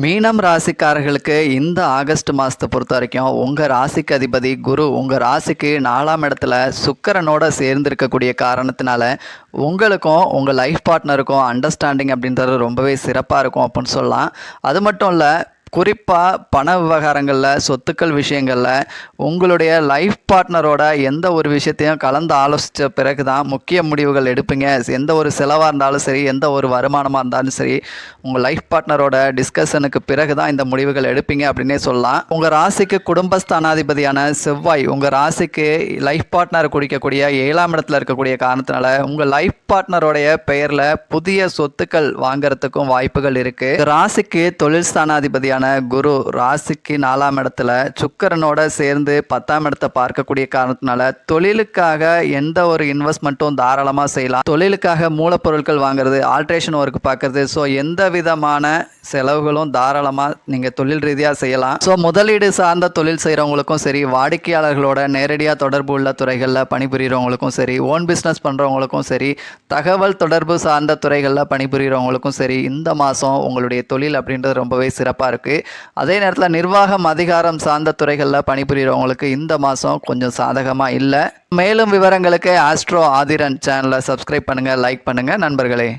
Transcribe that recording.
மீனம் ராசிக்காரர்களுக்கு இந்த ஆகஸ்ட் மாதத்தை பொறுத்த வரைக்கும் உங்கள் ராசிக்கு அதிபதி குரு உங்கள் ராசிக்கு 4ஆம் இடத்துல சுக்கிரனோட சேர்ந்திருக்கக்கூடிய காரணத்தினால உங்களுக்கும் உங்கள் லைஃப் பார்ட்னருக்கும் அண்டர்ஸ்டாண்டிங் அப்படின்றது ரொம்பவே சிறப்பாக இருக்கும் அப்படின்னு சொல்லலாம். அது மட்டும் இல்லை, குறிப்பாக பண விவகாரங்களில் சொத்துக்கள் விஷயங்களில் உங்களுடைய லைஃப் பார்ட்னரோட எந்த ஒரு விஷயத்தையும் கலந்து ஆலோசித்த பிறகு தான் முக்கிய முடிவுகள் எடுப்பீங்க. எந்த ஒரு செலவாக இருந்தாலும் சரி, எந்த ஒரு வருமானமாக இருந்தாலும் சரி, உங்கள் லைஃப் பார்ட்னரோட டிஸ்கஷனுக்கு பிறகு தான் இந்த முடிவுகள் எடுப்பீங்க அப்படின்னே சொல்லலாம். உங்கள் ராசிக்கு குடும்பஸ்தானாதிபதியான செவ்வாய் உங்கள் ராசிக்கு லைஃப் பார்ட்னர் குறிக்கக்கூடிய 7ஆம் இடத்துல இருக்கக்கூடிய காரணத்தினால உங்கள் லைஃப் பார்ட்னருடைய பெயரில் புதிய சொத்துக்கள் வாங்கறதுக்கும் வாய்ப்புகள் இருக்குது. ராசிக்கு தொழில் ஸ்தானாதிபதியான குரு ராசிக்கு 4ஆம் இடத்துல சுக்கிரனோட சேர்ந்து 10ஆம் இடத்தை பார்க்கக்கூடிய காரணத்தினால தொழிலுக்காக எந்த ஒரு இன்வெஸ்ட்மெண்ட்டும் தாராளமாக செய்யலாம். தொழிலுக்காக மூலப்பொருட்கள் வாங்குறது, ஆல்ட்ரேஷன் ஒர்க் பார்க்கறது, ஸோ எந்த விதமான செலவுகளும் தாராளமாக நீங்கள் தொழில் ரீதியாக செய்யலாம். ஸோ முதலீடு சார்ந்த தொழில் செய்கிறவங்களுக்கும் சரி, வாடிக்கையாளர்களோட நேரடியாக தொடர்பு உள்ள துறைகளில் பணிபுரிகிறவங்களுக்கும் சரி, ஓன் பிஸ்னஸ் பண்ணுறவங்களுக்கும் சரி, தகவல் தொடர்பு சார்ந்த துறைகளில் பணிபுரிகிறவங்களுக்கும் சரி, இந்த மாதம் உங்களுடைய தொழில் அப்படின்றது ரொம்பவே சிறப்பாக இருக்குது. அதே நேரத்தில் நிர்வாகம் அதிகாரம் சார்ந்த துறைகளில் பணிபுரிகிறவங்களுக்கு இந்த மாதம் கொஞ்சம் சாதகமாக இல்லை. மேலும் விவரங்களுக்கு ஆஸ்ட்ரோ ஆதிரன் சேனலை சப்ஸ்கிரைப் பண்ணுங்கள், லைக் பண்ணுங்கள் நண்பர்களே.